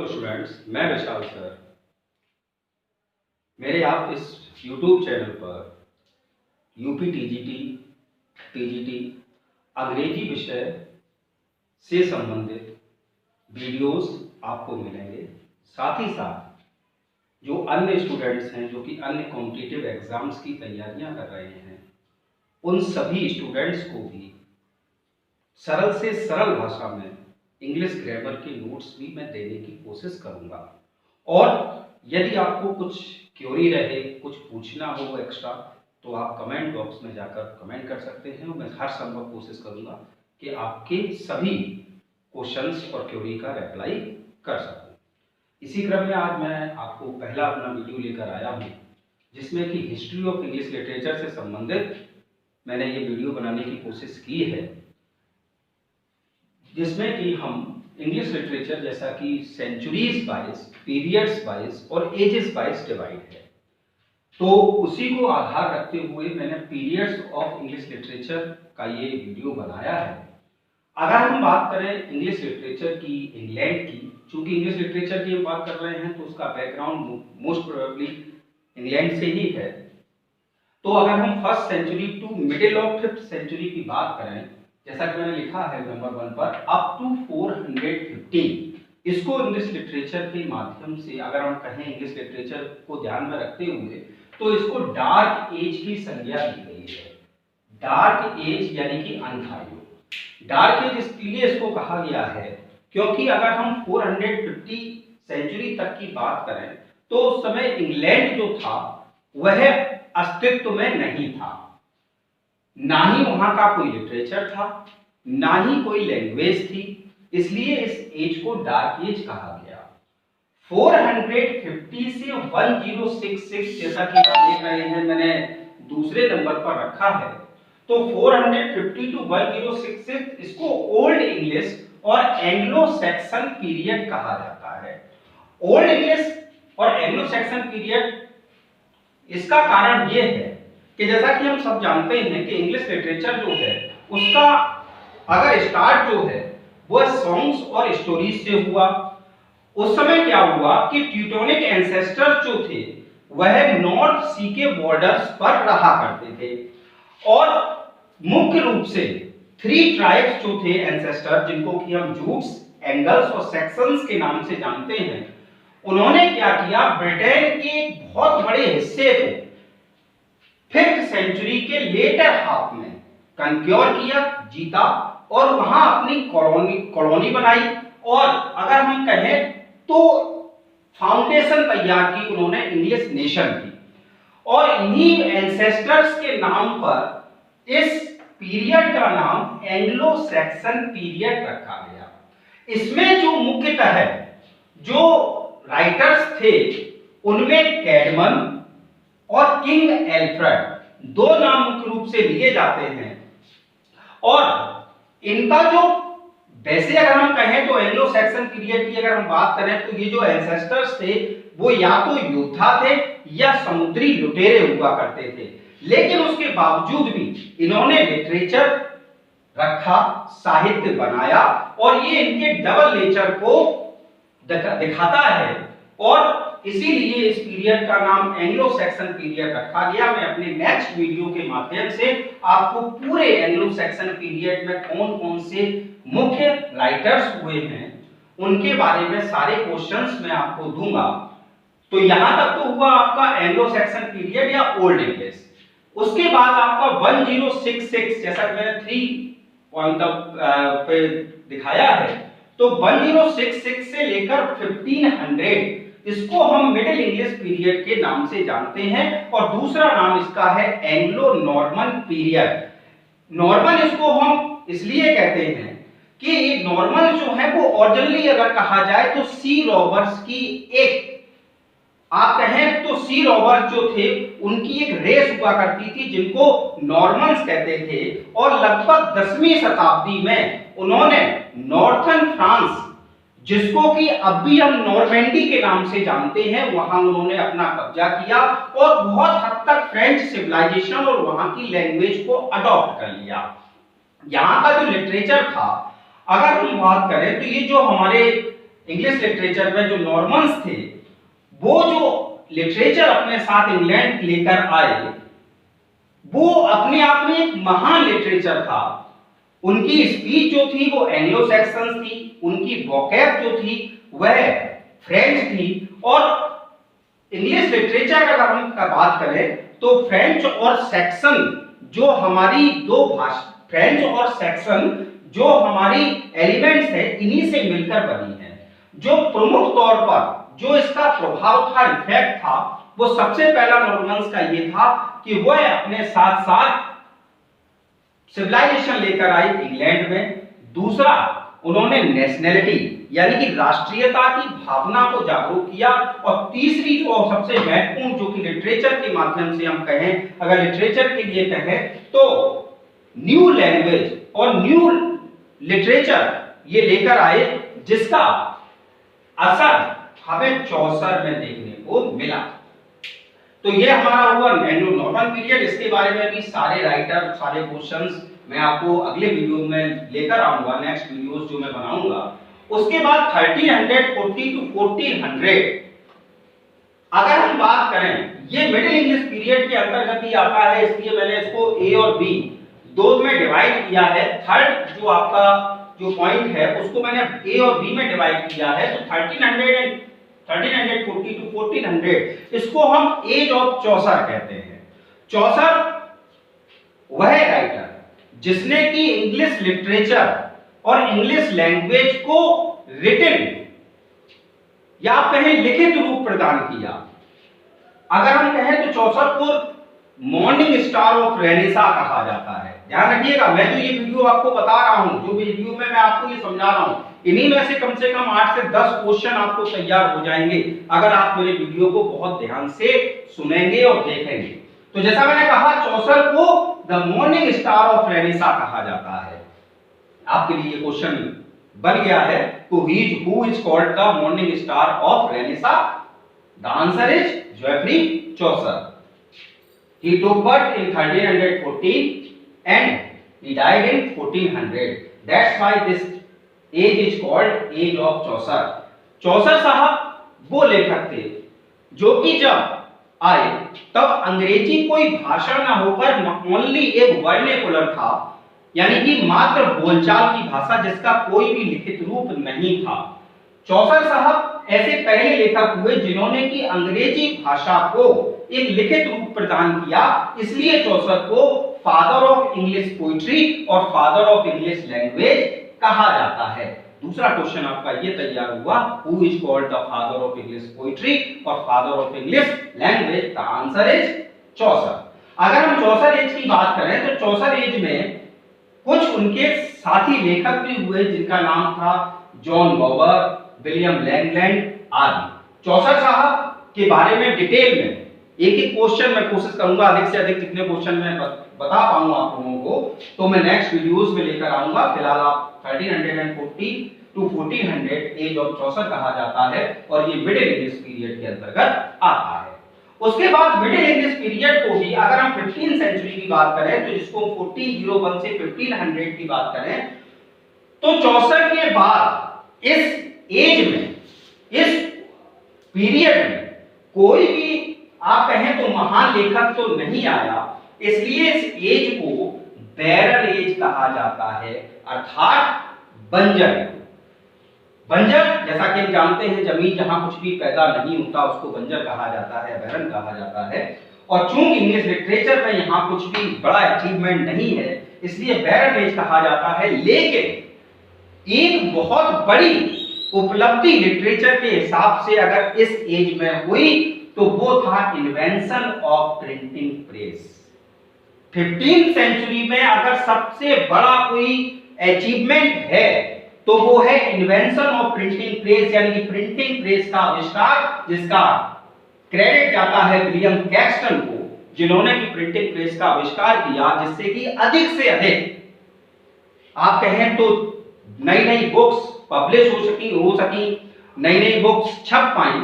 Hello students, मैं विशाल sir. मेरे आप इस YouTube चैनल पर यूपी टीजीटी, टीजीटी अंग्रेजी विषय से संबंधित वीडियोस आपको मिलेंगे। साथ ही साथ जो अन्य स्टूडेंट्स हैं जो कि अन्य कॉम्पिटिटिव एग्जाम्स की तैयारियां कर रहे हैं, उन सभी स्टूडेंट्स को भी सरल से सरल भाषा में इंग्लिश ग्रामर के नोट्स भी मैं देने की कोशिश करूंगा। और यदि आपको कुछ क्वेरी रहे, कुछ पूछना हो एक्स्ट्रा, तो आप कमेंट बॉक्स में जाकर कमेंट कर सकते हैं और मैं हर संभव कोशिश करूंगा कि आपके सभी क्वेश्चंस और क्वेरी का रिप्लाई कर सकूं। इसी क्रम में आज मैं आपको पहला अपना वीडियो लेकर आया हूं, जिसमें कि हिस्ट्री ऑफ इंग्लिश लिटरेचर से संबंधित मैंने ये वीडियो बनाने की कोशिश की है, जिसमें कि हम इंग्लिश लिटरेचर जैसा कि सेंचुरीज वाइज, पीरियड्स वाइज और एजेस वाइज डिवाइड है, तो उसी को आधार रखते हुए मैंने पीरियड्स ऑफ इंग्लिश लिटरेचर का ये वीडियो बनाया है। अगर हम बात करें इंग्लिश लिटरेचर की, इंग्लैंड की, चूंकि इंग्लिश लिटरेचर की हम बात कर रहे हैं तो उसका बैकग्राउंड मोस्ट प्रोबेबली इंग्लैंड से ही है। तो अगर हम first century to middle of fifth century की बात करें, जैसा कि मैंने लिखा है नंबर 1 पर, अप टू 415, इसको इंग्लिश लिटरेचर के माध्यम से अगर हम कहें इंग्लिश लिटरेचर को ध्यान में रखते हुए, तो इसको डार्क एज की संज्ञा दी गई है। डार्क एज यानी कि अंधायुग। डार्क एज इसलिए इसको कहा गया है क्योंकि अगर हम 450 सेंचुरी तक की बात करें तो उस समय इंग्लैंड जो था वह अस्तित्व में नहीं था, ना ही वहां का कोई लिटरेचर था, ना ही कोई लैंग्वेज थी, इसलिए इस एज को डार्क एज कहा गया। 450 से 1066, जैसा कि आप देख रहे हैं मैंने दूसरे नंबर पर रखा है, तो 450 टू 1066 इसको ओल्ड इंग्लिश और एंग्लो सैक्सन पीरियड कहा जाता है। ओल्ड इंग्लिश और एंग्लो सैक्सन पीरियड, इसका कारण यह है कि जैसा कि हम सब जानते हैं कि इंग्लिश लिटरेचर जो है उसका अगर स्टार्ट जो है वह सॉन्ग्स और स्टोरीज से हुआ। उस समय क्या हुआ कि ट्यूटोनिक एंसेस्टर्स जो थे वह नॉर्थ सी के बॉर्डर्स पर रहा करते थे और मुख्य रूप से 3 ट्राइब्स जो थे एंसेस्टर, जिनको कि हम जूट्स, एंगल्स और सैक्सन्स के नाम से जानते हैं, उन्होंने क्या किया, ब्रिटेन के एक बहुत बड़े हिस्से को 5th सेंचुरी के लेटर हाफ में कंक्योर किया, जीता और वहां अपनी कॉलोनी बनाई और अगर हम कहें तो फाउंडेशन तैयार की उन्होंने इंग्लिश नेशन की। और इन्हीं एंसेस्टर्स के नाम पर इस पीरियड का नाम एंग्लो सैक्सन पीरियड रखा गया। इसमें जो मुख्यतः जो राइटर्स थे उनमें कैडमन और किंग एल्फ्रेड 2 नाम मुख्य रूप से लिए जाते हैं। और इनका जो, वैसे अगर हम कहें तो एंग्लो सैक्सन पीरियड की अगर हम बात करें तो ये जो एंसेस्टर्स थे वो या तो योद्धा थे या समुद्री लुटेरे हुआ करते थे, लेकिन उसके बावजूद भी इन्होंने लिटरेचर रखा, साहित्य बनाया और ये इनके डबल नेचर को दिखाता है और इसीलिए इस पीरियड का नाम एंग्लो सैक्सन पीरियड रखा गया। मैं अपने नेक्स्ट वीडियो के माध्यम से आपको पूरे एंग्लो सैक्सन पीरियड में कौन-कौन से मुख्य राइटर्स हुए हैं उनके बारे में सारे क्वेश्चंस मैं आपको दूंगा। तो यहां तक तो हुआ आपका एंग्लो सैक्सन पीरियड या ओल्ड इंग्लिश। उसके बाद आपका 1066, जैसा कि मैंने 3 पॉइंट पे दिखाया है, तो 1066 से लेकर 1500 इसको हम मिडिल इंग्लिश पीरियड के नाम से जानते हैं और दूसरा नाम इसका है एंग्लो नॉर्मन पीरियड। नॉर्मन इसको हम इसलिए कहते हैं कि नॉर्मन जो है वो ओरिजिनली अगर कहा जाए तो सी रॉबर्स की एक, आप कहें तो सी रॉबर्स जो थे उनकी एक रेस हुआ करती थी जिनको नॉर्मन्स कहते थे और लगभग 10वीं शताब्दी में उन्होंने नॉर्थर्न फ्रांस, जिसको कि अब भी हम नॉर्मैंडी के नाम से जानते हैं, वहां उन्होंने अपना कब्जा किया और बहुत हद तक फ्रेंच सिविलाइजेशन और वहां की लैंग्वेज को अडॉप्ट कर लिया। यहाँ का जो लिटरेचर था, अगर हम बात करें तो ये जो हमारे इंग्लिश लिटरेचर में जो नॉर्मन्स थे, वो जो लिटरेचर अपने साथ इंग्लैंड लेकर आए, वो अपने आप में एक महान लिटरेचर था। उनकी स्पीच जो थी वो एंग्लो सैक्सन्स थी, उनकी वोकैब जो थी वह फ्रेंच थी। और इंग्लिश लिटरेचर अगर हम बात करें तो फ्रेंच और सैक्सन जो हमारी दो भाषा, फ्रेंच और सैक्सन जो हमारी एलिमेंट्स है, इन्हीं से मिलकर बनी है। जो प्रमुख तौर पर जो इसका प्रभाव था, इफेक्ट था, वो सबसे पहला नॉर्मन्स का ये था कि वह अपने साथ साथ सिविलाइजेशन लेकर आई इंग्लैंड में। दूसरा, उन्होंने नेशनैलिटी यानी कि राष्ट्रीयता की भावना को जागरूक किया। और तीसरी जो सबसे महत्वपूर्ण, जो कि लिटरेचर के माध्यम से हम कहें, अगर लिटरेचर के लिए कहें तो न्यू लैंग्वेज और न्यू लिटरेचर ये लेकर आए, जिसका असर हमें चौसर में देखने को मिला। तो ये हमारा हुआ एंग्लो नॉर्मन पीरियड। इसके बारे में भी सारे राइटर, सारे क्वेश्चंस मैं आपको अगले वीडियो में लेकर आऊंगा, नेक्स्ट वीडियोस जो मैं बनाऊंगा। उसके बाद 1340 टू 1400 अगर हम बात करें, ये मिडिल इंग्लिश पीरियड के अंतर्गत ही आता है, इसलिए मैंने इसको ए और बी दो में डिवाइड किया है। थर्ड जो आपका जो पॉइंट है उसको मैंने ए और बी में डिवाइड किया है। तो 1340 टू 1400 इसको हम एज ऑफ चौसर कहते हैं। चौसर वह राइटर जिसने कि इंग्लिश लिटरेचर और इंग्लिश लैंग्वेज को रिटन या कहें लिखित रूप प्रदान किया। अगर हम कहें तो चौसर को मॉर्निंग स्टार ऑफ रेनेसा कहा जाता है। ध्यान रखिएगा, मैं जो ये वीडियो आपको बता रहा हूं, जो वीडियो में मैं आपको ये समझा रहा हूं, इन्हीं में से कम 8 से 10 क्वेश्चन आपको तैयार हो जाएंगे अगर आप मेरे वीडियो को बहुत ध्यान से सुनेंगे और देखेंगे। तो जैसा मैंने कहा, चौसर को the morning star of Renaissance कहा जाता है। आपके लिए क्वेश्चन बन गया है, तो who is called the morning star of Renaissance? The answer is Geoffrey Chaucer. He took birth in 1314 and he died in 1400. That's why this age is called age of Chaucer. चौसर साहब वो लेखक थे जो कि जब आए तब अंग्रेजी कोई भाषा ना होकर ओनली एक वर्नेकुलर था, यानी कि मात्र बोलचाल की भाषा जिसका कोई भी लिखित रूप नहीं था। चौसर साहब ऐसे पहले लेखक हुए जिन्होंने कि अंग्रेजी भाषा को एक लिखित रूप प्रदान किया, इसलिए चौसर को फादर ऑफ इंग्लिश पोइट्री और फादर ऑफ इंग्लिश लैंग्वेज कहा जाता है। दूसरा क्वेश्चन आपका ये तैयार हुआ, who is called the father of English poetry और father of English language? The answer is Chaucer. अगर हम चौसर एज की बात करें तो चौसर एज में कुछ उनके साथी लेखक भी हुए जिनका नाम था जॉन गॉबर, विलियम लैंगलैंड आदि। चौसर साहब के बारे में डिटेल में एक एक क्वेश्चन मैं कोशिश करूंगा अधिक से अधिक कितने क्वेश्चन मैं बता पाऊंगा आप लोगों को, तो मैं नेक्स्ट वीडियोस में लेकर आऊंगा। फिलहाल आप 1340 टू 1400 एज ऑफ चौसर कहा जाता है और ये मिडिल इंग्लिश पीरियड के अंतर्गत आता है। उसके बाद मिडिल इंग्लिश पीरियड को भी अगर हम 15th सेंचुरी की बात करें, तो जिसको 1401 से 1500 की बात करें, तो चौसर के बाद इस एज में, इस पीरियड में कोई भी आप कहें तो महान लेखक तो नहीं आया, इसलिए इस एज को बैरल एज कहा जाता है, अर्थात बंजर। बंजर जैसा कि हम जानते हैं, जमीन जहां कुछ भी पैदा नहीं होता उसको बंजर कहा जाता है, बैरन कहा जाता है। और चूंकि इंग्लिश लिटरेचर में यहां कुछ भी बड़ा अचीवमेंट नहीं है, इसलिए बैरन एज कहा जाता है। लेकिन एक बहुत बड़ी उपलब्धि लिटरेचर के हिसाब से अगर इस एज में हुई तो वो था invention of printing press. 15th century में अगर सबसे बड़ा कोई अचीवमेंट है तो वो है इन्वेंशन ऑफ प्रिंटिंग प्रेस, यानी कि प्रिंटिंग प्रेस का आविष्कार, जिसका क्रेडिट जाता है विलियम कैक्सटन को, जिन्होंने की प्रिंटिंग प्रेस का आविष्कार किया, जिससे कि अधिक से अधिक आप कहें तो नई नई बुक्स पब्लिश हो सकी, नई नई बुक्स छप पाई।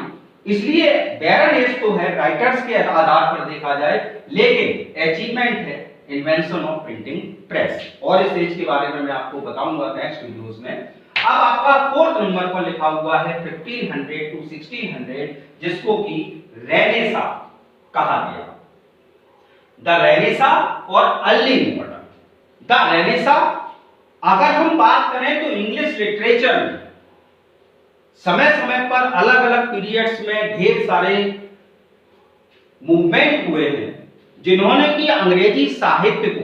इसलिए बैरन एज तो है राइटर्स के आधार पर देखा जाए, लेकिन अचीवमेंट है इन्वेंशन ऑफ प्रिंटिंग प्रेस, और इस एज के बारे में मैं आपको बताऊंगा नेक्स्ट वीडियोस में। अब आपका फोर्थ नंबर पर लिखा हुआ है 1500 to 1600, जिसको कि रेनेसा कहा गया। द रेनेसा और अर्ली मॉडर्न। द रेनेसा, अगर हम बात करें तो इंग्लिश लिटरेचर में समय समय पर अलग अलग पीरियड्स में ढेर सारे मूवमेंट हुए हैं जिन्होंने कि अंग्रेजी साहित्य को,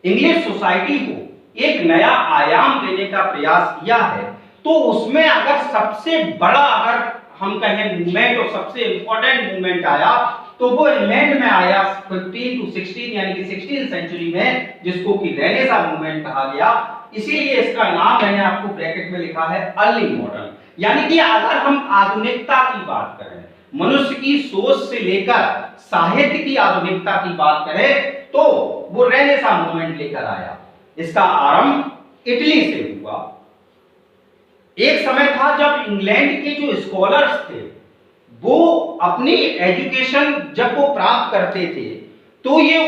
इंग्लिश सोसाइटी को एक नया आयाम देने का प्रयास किया है। तो उसमें अगर सबसे बड़ा, अगर हम कहें मूवमेंट और सबसे इंपॉर्टेंट मूवमेंट आया तो वो इंग्लैंड में आया 15 to 16 यानी कि 16th सेंचुरी में, जिसको कि रेनेसा मूवमेंट कहा गया। इसीलिए इसका नाम मैंने आपको ब्रैकेट में लिखा है अर्ली मॉडर्न। यानी कि अगर हम आधुनिकता की बात करें, मनुष्य की सोच से लेकर साहित्य की आधुनिकता की बात करें तो वो रेनेसा मूवमेंट लेकर आया। इसका आरंभ इटली से हुआ। एक समय था जब इंग्लैंड के जो स्कॉलर्स थे वो अपनी एजुकेशन जब वो प्राप्त करते थे तो ये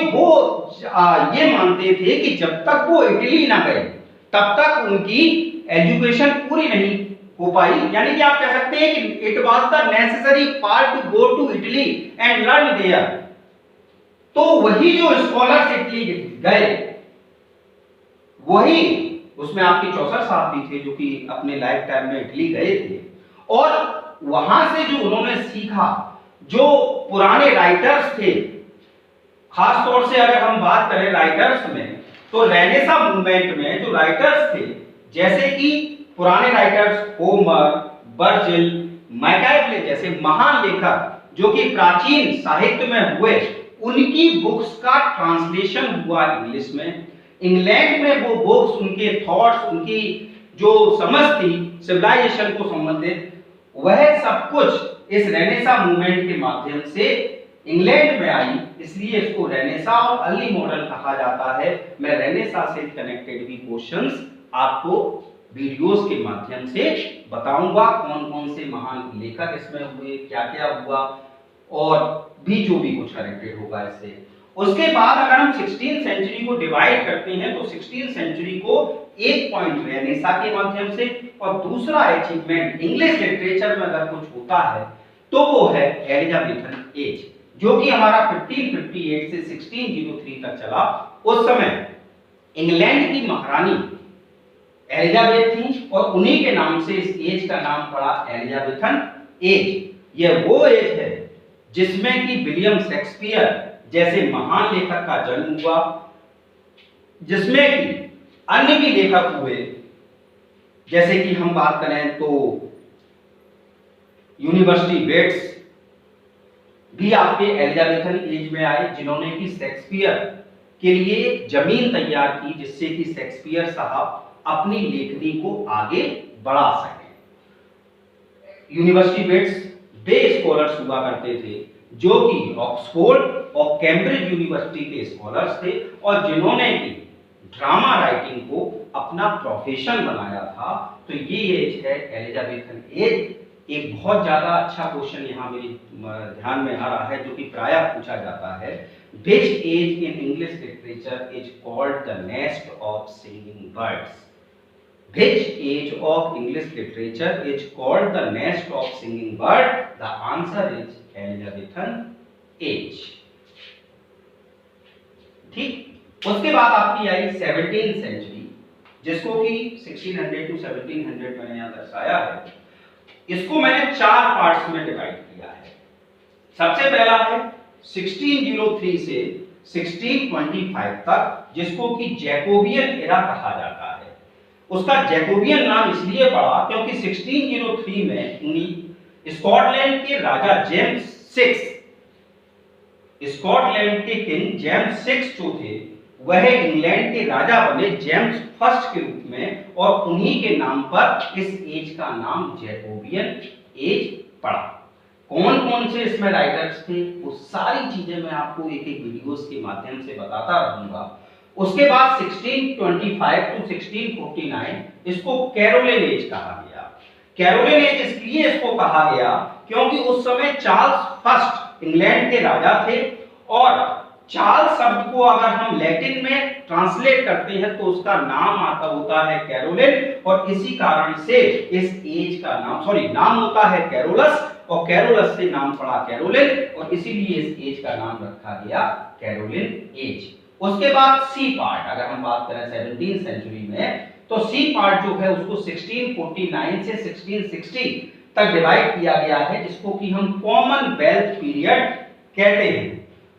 मानते थे कि जब तक वो इटली ना गए तब तक उनकी एजुकेशन पूरी नहीं हो पाई। यानी कि आप कह सकते हैं कि it was the necessary part to go to Italy and learn there. तो वही जो स्कॉलर्स इटली गए, वही उसमें आपके चौसर साहब भी थे जो कि अपने लाइफ टाइम में इटली गए थे, और वहां से जो उन्होंने सीखा, जो पुराने राइटर्स थे, खास तौर से अगर हम बात करें राइटर्स में, तो रेनेसा मूवमेंट में जो राइटर्स थे, जैसे कि पुराने राइटर्स होमर, वर्जिल, मैकाइवले जैसे महान लेखक जो कि प्राचीन साहित्य में हुए, उनकी बुक्स का ट्रांसलेशन हुआ इंग्लिश में। इंग्लैंड में वो बुक्स, उनके थॉट्स, उनकी जो समझ थी सिविलाइजेशन को संबंधित, वह सब कुछ इस रेनेसा मूवमेंट के माध्यम से इंग्लैंड में आई। इसलिए इसको रेनेसा और अर्ली मॉडर्न कहा जाता है। मैं रेनेसा से कनेक्टेड भी क्वेश्चंस आपको वीडियोस के माध्यम से बताऊंगा, कौन कौन से महान लेखक इसमें हुए, क्या क्या हुआ, और भी जो भी कुछ कनेक्टेड होगा इससे। उसके बाद अगर हम 16th सेंचुरी को डिवाइड करते हैं तो 16th सेंचुरी को एक पॉइंट रेनेसा के माध्यम से और दूसरा अचीवमेंट इंग्लिश लिटरेचर में अगर कुछ होता है तो वो है एलिजाबेथन एज, जो कि हमारा 1558 से 1603 तक चला। उस समय इंग्लैंड की महारानी एलिजाबेथ थी और उन्हीं के नाम से इस एज का नाम पड़ा एलिजाबेथन एज। यह वो एज है जिसमें कि विलियम शेक्सपियर जैसे महान लेखक का जन्म हुआ, जिसमें कि अन्य भी लेखक हुए, जैसे कि हम बात करें तो यूनिवर्सिटी बेट्स भी आपके एलिजाबेथन एज में आए, जिन्होंने कि शेक्सपियर के लिए जमीन तैयार की जिससे कि शेक्सपियर साहब अपनी लेखनी को आगे बढ़ा सके। यूनिवर्सिटी बेट्स वे स्कॉलर्स हुआ करते थे जो कि ऑक्सफोर्ड और कैम्ब्रिज यूनिवर्सिटी के स्कॉलर्स थे और जिन्होंने भी ड्रामा राइटिंग को अपना प्रोफेशन बनाया था। तो ये एज है एलिजाबेथन एज। एक बहुत ज्यादा अच्छा क्वेश्चन यहाँ मेरे ध्यान में आ रहा है जो कि प्रायः पूछा जाता है, which age in English literature is called the nest of singing birds? Which age of English literature is called the nest of singing bird? The answer is Elizabethan age. ठीक। उसके बाद आपकी आई 17th सेंचुरी, जिसको कि 1600 to 1700 मैंने यहाँ दर्शाया है। इसको मैंने 4 पार्ट्स में डिवाइड किया है। सबसे पहला है 1603 से 1625 तक, जिसको कि जैकोबियन एरा कहा जाता है। उसका जैकोबियन नाम इसलिए पड़ा क्योंकि 1603 में स्कॉटलैंड के राजा जेम्स 6, स्कॉटलैंड के किंग जेम्स 6 जो थे वह इंग्लैंड के राजा बने जेम्स फर्स्ट के रूप में, और उन्हीं के नाम पर इस एज का नाम जैकोबियन एज पड़ा। कौन कौन से इसमें राइटर्स थे वो सारी चीजें मैं आपको एक एक वीडियोस के माध्यम से बताता रहूंगा। उसके बाद 1625 to 1649 इसको कैरोलिन एज कहा गया। कैरोलिन एज इसलिए इसको कहा गया क्योंकि उस समय चार्ल्स फर्स्ट इंग्लैंड के राजा थे और चार्ल्स शब्द को अगर हम लैटिन में ट्रांसलेट करते हैं तो उसका नाम आता होता है कैरोलिन, और इसी कारण से इस एज का नाम होता है कैरोलस, और कैरोलस से नाम पड़ा कैरोलिन, और इसीलिए इस एज का नाम रखा गया कैरोलिन एज। उसके बाद सी पार्ट, अगर हम बात करें 17वीं सेंचुरी में, तो सी पार्ट जो है उसको 1649 से 1660 तक डिवाइड किया गया है, जिसको कि हम कॉमनवेल्थ पीरियड कहते हैं।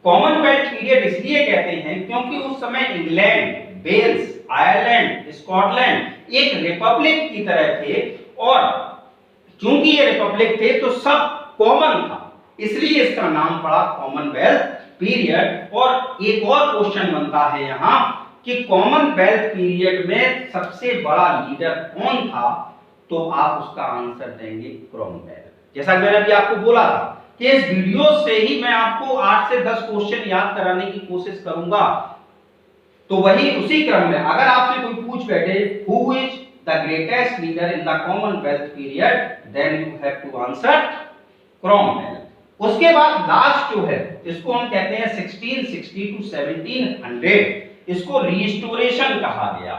कॉमनवेल्थ पीरियड इसलिए कहते हैं क्योंकि उस समय इंग्लैंड, वेल्स, आयरलैंड, स्कॉटलैंड एक रिपब्लिक की तरह थे, और चूंकि ये रिपब्लिक थे तो सब कॉमन था, इसलिए इसका नाम पड़ा कॉमनवेल्थ पीरियड। और एक और क्वेश्चन बनता है यहाँ कि कॉमनवेल्थ पीरियड में सबसे बड़ा लीडर कौन था, तो आप उसका आंसर देंगे क्रॉमवेल। जैसा कि मैंने अभी आपको बोला था कि इस वीडियो से ही मैं आपको 8 से 10 क्वेश्चन याद कराने की कोशिश करूंगा, तो वही उसी क्रम में अगर आपसे कोई पूछ बैठे who is the greatest leader in the commonwealth period, then you have to answer Cromwell. उसके बाद लास्ट जो है इसको हम कहते हैं 1660 टू 1700, इसको रिस्टोरेशन कहा गया।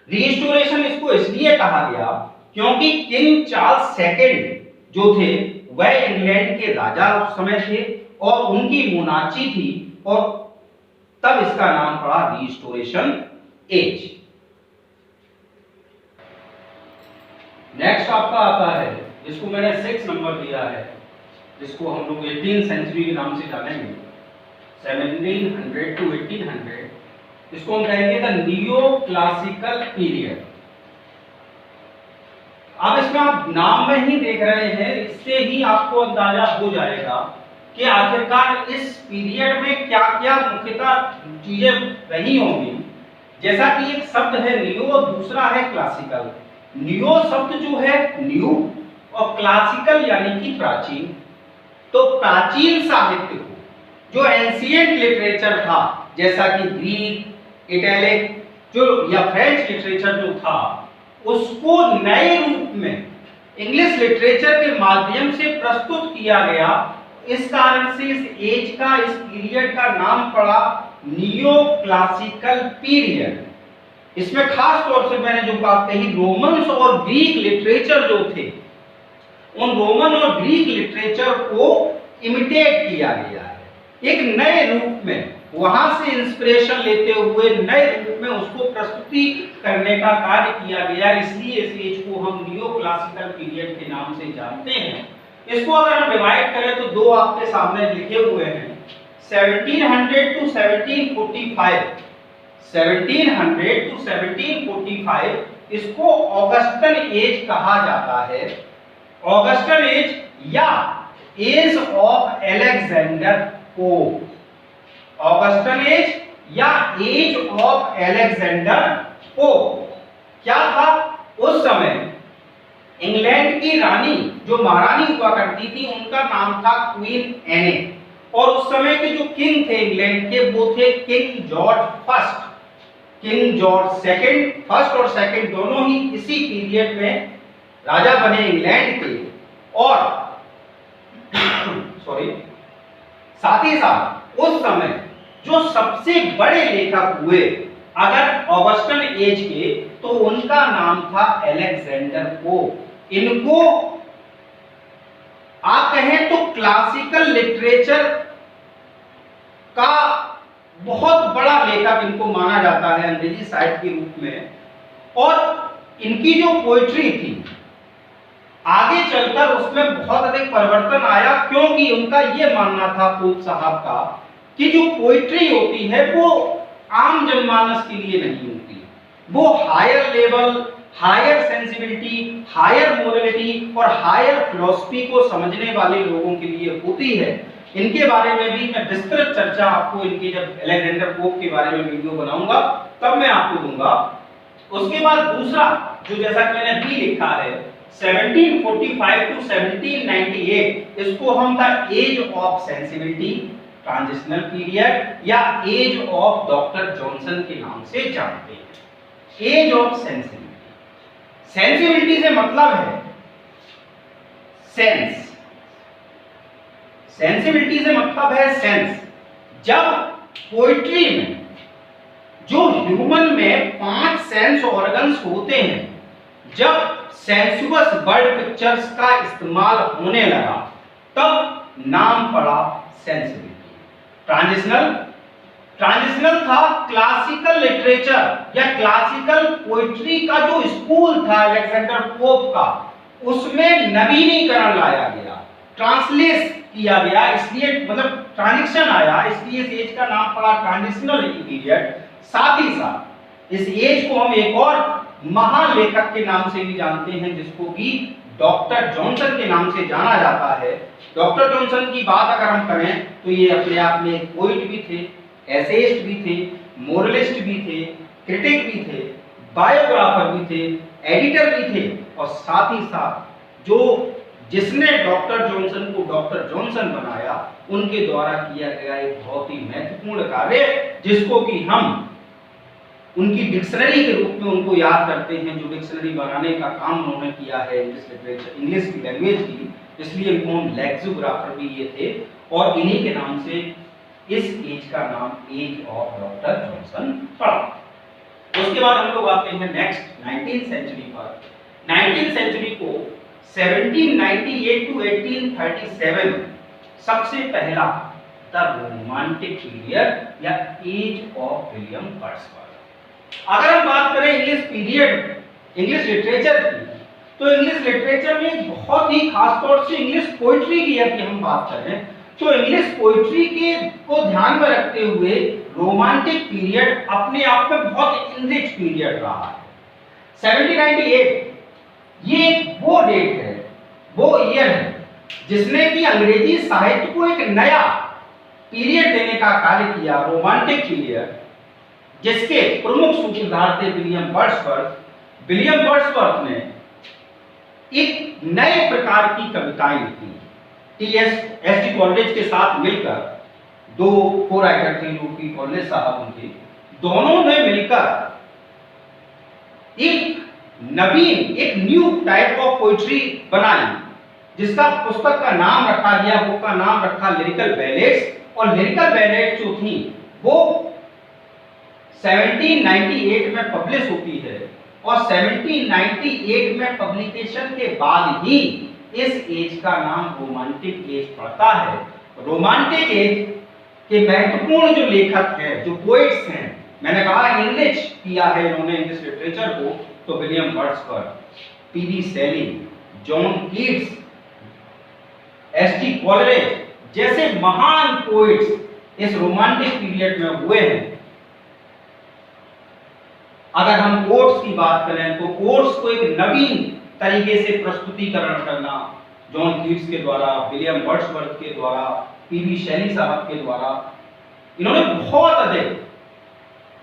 रिस्टोरेशन इसको इसलिए कहा गया क्योंकि किंग चार्ल्स सेकंड जो थे वह इंग्लैंड के राजा उस समय थे, और उनकी मोनार्ची थी, और तब इसका नाम पड़ा रिस्टोरेशन एज। नेक्स्ट आपका आता है जिसको मैंने 6 नंबर दिया है, जिसको हम लोग 18वीं सेंचुरी के नाम से जानेंगे, 1700 टू 1800, इसको हम कहेंगे द नियो क्लासिकल पीरियड। अब इसमें आप नाम में ही देख रहे हैं, इससे ही आपको अंदाजा हो जाएगा कि आखिरकार इस पीरियड में क्या क्या मुख्यतः चीजें रही होंगी। जैसा कि एक शब्द है नियो, दूसरा है क्लासिकल। नियो शब्द जो है न्यू, और क्लासिकल यानी कि प्राचीन। तो प्राचीन साहित्य को, जो एंशिएंट लिटरेचर था, जैसा कि ग्रीक, इटैलिक जो या फ्रेंच लिटरेचर जो था, उसको नए रूप में इंग्लिश लिटरेचर के माध्यम से प्रस्तुत किया गया। इस कारण से इस एज का, इस पीरियड का नाम पड़ा नियो क्लासिकल पीरियड। इसमें खास तौर से मैंने जो बात कही, रोमन्स और ग्रीक लिटरेचर जो थे, उन रोमन और ग्रीक लिटरेचर को इमिटेट किया गया है एक नए रूप में, वहां से इंस्पिरेशन लेते हुए नए रूप में उसको प्रस्तुति करने का कार्य किया गया। इसलिए इस एज को हम नियो क्लासिकल पीरियड के नाम से जानते हैं। इसको अगर हम डिवाइड करें तो दो आपके सामने लिखे हुए हैं, 1700 टू 1745। 1700 टू 1745 इसको ऑगस्टन एज कहा जाता है। ऑगस्टन एज या age of Alexander Pope. Augustan age या एज ऑफ अलेक्जेंडर पोप क्या था? उस समय इंग्लैंड की रानी जो महारानी हुआ करती थी, उनका नाम था क्वीन एने, और उस समय के जो किंग थे इंग्लैंड के, वो थे king George first. King George second, first और सेकंड दोनों ही इसी पीरियड में राजा बने इंग्लैंड के। और सॉरी, साथ ही साथ उस समय जो सबसे बड़े लेखक हुए अगर ऑगस्टन एज के, तो उनका नाम था अलेक्जेंडर पोप। इनको आप कहें तो क्लासिकल लिटरेचर का बहुत बड़ा लेखक इनको माना जाता है अंग्रेजी साहित्य के रूप में। और इनकी जो पोइट्री थी, आगे चलकर उसमें बहुत अधिक परिवर्तन आया, क्योंकि उनका यह मानना था पोप साहब का कि जो पोइट्री होती है वो आम जनमानस के लिए नहीं होती, वो higher level, higher sensibility, higher morality और हायर फिलॉसफी को समझने वाले लोगों के लिए होती है। इनके बारे में भी मैं विस्तृत चर्चा आपको, इनके जब अलेक्जेंडर पोप के बारे में वीडियो बनाऊंगा तब मैं आपको दूंगा। उसके बाद दूसरा जो, जैसा कि मैंने भी लिखा है, 1745 टू 1798, इसको हम था age of sensibility, transitional period या एज ऑफ डॉक्टर जॉनसन के नाम से जानते हैं। एज ऑफ सेंसिबिलिटी, सेंसिबिलिटी से मतलब है सेंस, सेंसिबिलिटी से मतलब है सेंस, जब पोइट्री में जो ह्यूमन में 5 सेंस ऑर्गन्स होते हैं, जब सेंसुअस वर्ड पिक्चर्स का इस्तेमाल होने लगा, तब नाम पड़ा सेंसिबिलिटी। ट्रांजिशनल था क्लासिकल लिटरेचर या क्लासिकल पोइट्री का जो स्कूल था अलेक्जेंडर पोप का, उसमें नवीनीकरण लाया गया, ट्रांसलेट किया गया, इसलिए मतलब ट्रांजिशन आया, इसलिए इस एज का नाम पड़ा ट्रांजिशनल पीरियड। साथ ही साथ इस एज को हम एक और महान लेखक के नाम से भी जानते हैं, जिसको कि डॉक्टर जॉनसन के नाम से जाना जाता है। डॉक्टर जॉनसन की बात अगर हम करें तो ये अपने आप में एक पोइट भी थे, एसेइस्ट भी थे, मोरलिस्ट भी थे, क्रिटिक भी थे, बायोग्राफर भी थे, एडिटर भी थे, और साथ ही साथ जिसने डॉक्टर जॉनसन को डॉक्टर जॉनसन बनाया, उनके द्वारा किया गया एक बहुत ही महत्वपूर्ण कार्य, जिसको कि हम उनकी डिक्शनरी के रूप में उनको याद करते हैं, जो डिक्शनरी बनाने का काम उन्होंने किया है इंग्लिश लिटरेचर, इंग्लिश की लैंग्वेज की, इसलिए इनको हम लेक्सियोग्राफर भी ये थे, और इन्हीं के नाम से इस एज का नाम एज ऑफ डॉक्टर जॉनसन पड़ा। उसके बाद हम लोग आते हैं नेक्स्ट 19th सेंचुरी पर। 19th सेंचुरी को 1798 टू 1837 सबसे पहला द रोमांटिक पीरियड या एज ऑफ विलियम वर्ड्सवर्थ। अगर हम बात करें इंग्लिश पीरियड, इंग्लिश लिटरेचर की, तो इंग्लिश लिटरेचर में बहुत ही खास तौर से इंग्लिश पोइट्री की यदि हम बात करें, तो इंग्लिश पोइट्री के को ध्यान में रखते हुए रोमांटिक पीरियड अपने आप में बहुत इनरिच पीरियड रहा है। 1798 ये वो डेट है, वो ईयर है, जिसने कि अंग्रेजी साहित्य को एक नया पीरियड देने का कार्य किया, रोमांटिक पीरियड, जिसके प्रमुख सूत्रधार थे विलियम वर्ड्सवर्थ। विलियम वर्ड्सवर्थ ने एक नए प्रकार की कविताएं लिखी। टी.एस.डी. कॉलेज के साथ मिलकर, दो को राइटर थे जो कि कॉलेज साहब उनके, दोनों ने मिलकर एक नवीन, एक न्यू टाइप ऑफ पोइट्री बनाई, जिसका पुस्तक का नाम रखा गया, बुक का नाम रखा लिरिकल बैलेड्स। और लिरिकल बैलेड्स जो थी वो 1798 में पब्लिश होती है, और 1798 में पब्लिकेशन के बाद ही इस एज का नाम रोमांटिक एज पड़ता है। रोमांटिक एज के महत्वपूर्ण जो लेखक हैं, जो पोइट्स हैं, मैंने कहा इनरिच किया है इन्होंने इंग्लिश लिटरेचर को, तो विलियम वर्ड्सवर्थ, पी.बी. शेली, जॉन कीट्स, एस.टी. कॉलरेज जैसे महान पोइट्स इस रोमांटिक पीरियड में हुए हैं। अगर हम कोट्स की बात करें तो कोट्स को एक नवीन तरीके से प्रस्तुतिकरण करना, जॉन कीट्स के द्वारा, विलियम वर्ड्सवर्थ के द्वारा, पी.बी. शेली साहब के द्वारा, इन्होंने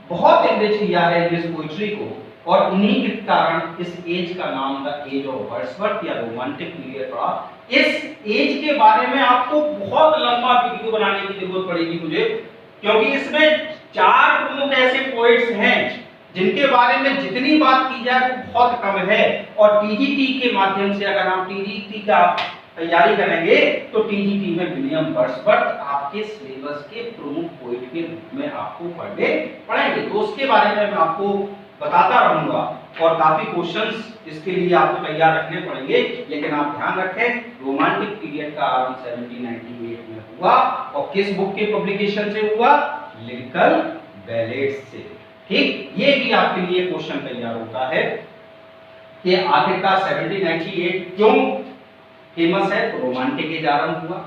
बहुत इनरिच किया है इंग्लिश पोइट्री को, और इन्हीं के कारण इस एज का नाम था एज ऑफ वर्ड्सवर्थ या रोमांटिक पीरियड पड़ा। इस एज के बारे में आपको बहुत लंबा वीडियो बनाने की जरूरत पड़ेगी मुझे, क्योंकि इसमें 4 प्रमुख ऐसे पोइट्स हैं जिनके बारे में जितनी बात की जाए वो बहुत कम है। और टीजीटी के माध्यम से अगर हम टीजीटी का तैयारी करेंगे तो टीजीटी में विलियम वर्ड्सवर्थ आपके सिलेबस के प्रमुख पोइट के रूप में आपको पढ़ने पड़ेंगे। तो उसके बारे में मैं आपको बताता रहूंगा, और काफी क्वेश्चंस इसके लिए आपको तैयार रखने पड़ेंगे। लेकिन आप ध्यान रखें, रोमांटिक पीरियड का आरंभ 1798 में हुआ, और किस बुक के पब्लिकेशन से हुआ? लिरिकल बैलेड्स से। ठीक, ये भी आपके लिए क्वेश्चन तैयार होता है कि आखिरकार 1798 क्यों फेमस है? तो रोमांटिक एज आरंभ हुआ।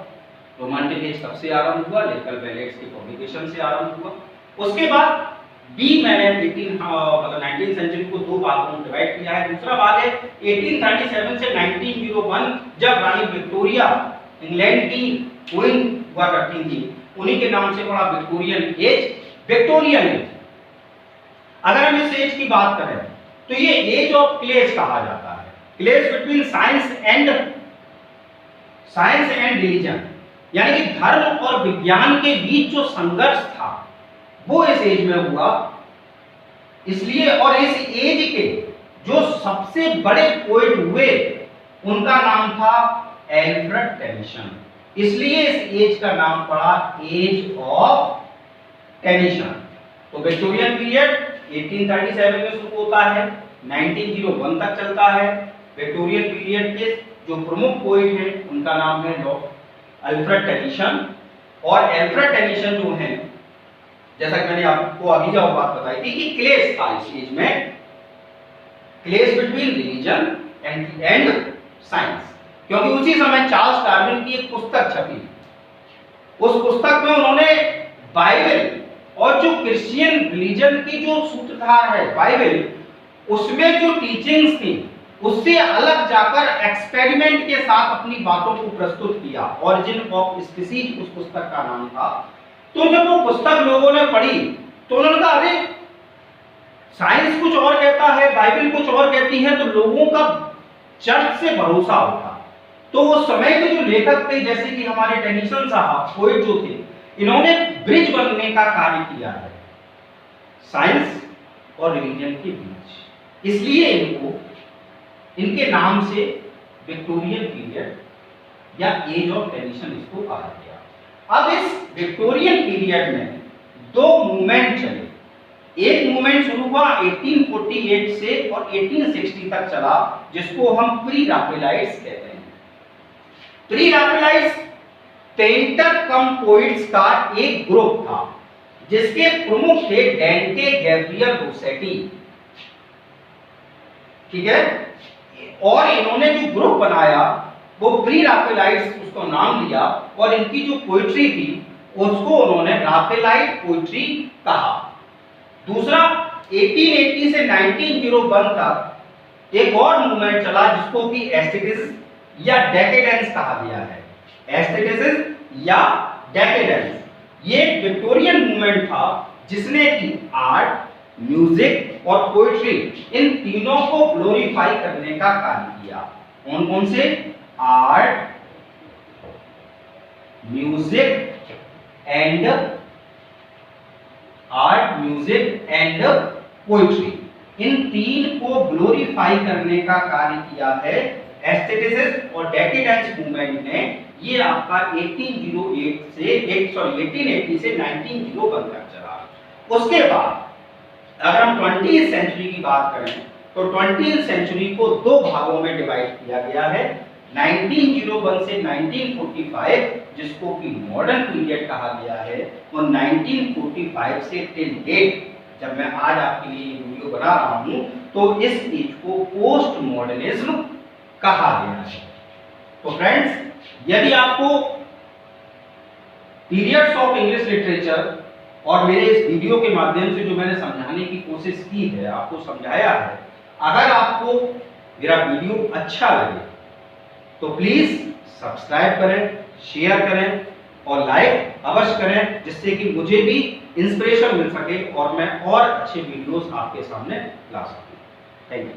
रोमांटिक एज कब से आरंभ हुआ? लिरिकल बैलेड्स के पब्लिकेशन से आरंभ हुआ। उसके बाद बी मैंने 19th सेंचुरी को 2 भागों में डिवाइड किया है। दूसरा भाग है 1837 से 1901, जब रानी विक्टोरिया इंग्लैंड की क्वीन हुआ करती थी, उन्हीं के नाम से पड़ा विक्टोरियन एज, विक्टोरियन एज। अगर हम इस एज की बात करें तो ये एज ऑफ क्लेश कहा जाता है। क्लेश बिटवीन साइंस एंड रिलीजन, यानी कि धर्म और विज्ञान के बीच जो संघर्ष था वो इस एज में हुआ। इसलिए, और इस एज के जो सबसे बड़े पोएट हुए उनका नाम था एल्फ्रेड टेनिसन, इसलिए इस एज का नाम पड़ा एज ऑफ टेनिशन। तो विक्टोरियन पीरियड 1837 में शुरू होता है, 1901 तक चलता है। विक्टोरियन पीरियड के जो प्रमुख पोएट हैं उनका नाम है लॉर्ड अल्फ्रेड टेनिसन। और अल्फ्रेड टेनिसन जो हैं, जैसा कि मैंने आपको अभी जो बात बताई थी कि क्लेश था इस एज में, क्लेश बिटवीन रिलीजन एंड साइंस, क्योंकि उसी समय चार्ल्स डार्विन की एक पुस्तक छपी। उस पुस्तक में उन्होंने बाइबल और जो क्रिश्चियन रिलीजन की जो सूत्रधार है बाइबल, उसमें जो टीचिंग्स थी उससे अलग जाकर एक्सपेरिमेंट के साथ अपनी बातों को प्रस्तुत किया। ओरिजिन ऑफ स्पीसीज उस पुस्तक का नाम था। तो जब वो पुस्तक लोगों ने पढ़ी तो उन्होंने कहा अरे साइंस कुछ और कहता है, बाइबल कुछ और कहती है, तो लोगों का चर्च से भरोसा उठा। तो उस समय के जो लेखक थे, जैसे कि हमारे टेनिसन साहब पोएट जो थे, इन्होंने ब्रिज बनने का कार्य किया है साइंस और रिलीजन के बीच, इसलिए इनको इनके नाम से विक्टोरियन पीरियड या एज ऑफ टेनिसन इसको कहा गया। अब इस विक्टोरियन पीरियड में दो मूवमेंट चले। एक मूवमेंट शुरू हुआ 1848 से और 1860 तक चला, जिसको हम प्री राफेलाइट्स कहते हैं। प्री राफेलाइट्स पेंटर कम पोइट्स का एक ग्रुप था, जिसके प्रमुख थे डेंटे गैब्रियल रोसेटी, ठीक है। और इन्होंने जो ग्रुप बनाया वो प्री राफेलाइट्स उसको नाम दिया, और इनकी जो पोइट्री थी उसको उन्होंने राफेलाइट पोइट्री कहा। दूसरा 1880 से 1901 तक एक और मूवमेंट चला, जिसको कि एस्थेटिसिज्म या डेकेडेंस कहा गया है। एस्थेटिसिज्म या डेकेडेंस ये विक्टोरियन मूवमेंट था, जिसने कि आर्ट, म्यूजिक और पोएट्री इन तीनों को ग्लोरीफाई करने का कार्य किया। कौन कौन से? आर्ट, म्यूजिक एंड पोएट्री, इन तीन को ग्लोरीफाई करने का कार्य किया है एस्थेटिसिज्म और डेकेडेंस मूवमेंट ने। ये आपका 1880 से 1901 तक चला। उसके बाद अगर हम 20th सेंचुरी की बात करें तो 20th सेंचुरी को दो भागों में डिवाइड किया गया है। 1901 से 1945 जिसको कि मॉडर्न पीरियड कहा गया है, और 1945 से टिल डेट जब मैं आज आपके लिए ये वीडियो बना रहा हूं तो इस एज को पोस्ट मॉडर्निज्म कहा गया है। तो फ्रेंड्स, यदि आपको पीरियड्स ऑफ इंग्लिश लिटरेचर और मेरे इस वीडियो के माध्यम से जो मैंने समझाने की कोशिश की है, आपको समझाया है, अगर आपको मेरा वीडियो अच्छा लगे तो प्लीज सब्सक्राइब करें, शेयर करें और लाइक अवश्य करें, जिससे कि मुझे भी इंस्पिरेशन मिल सके और मैं और अच्छे वीडियोस आपके सामने ला सकूं। Thank you.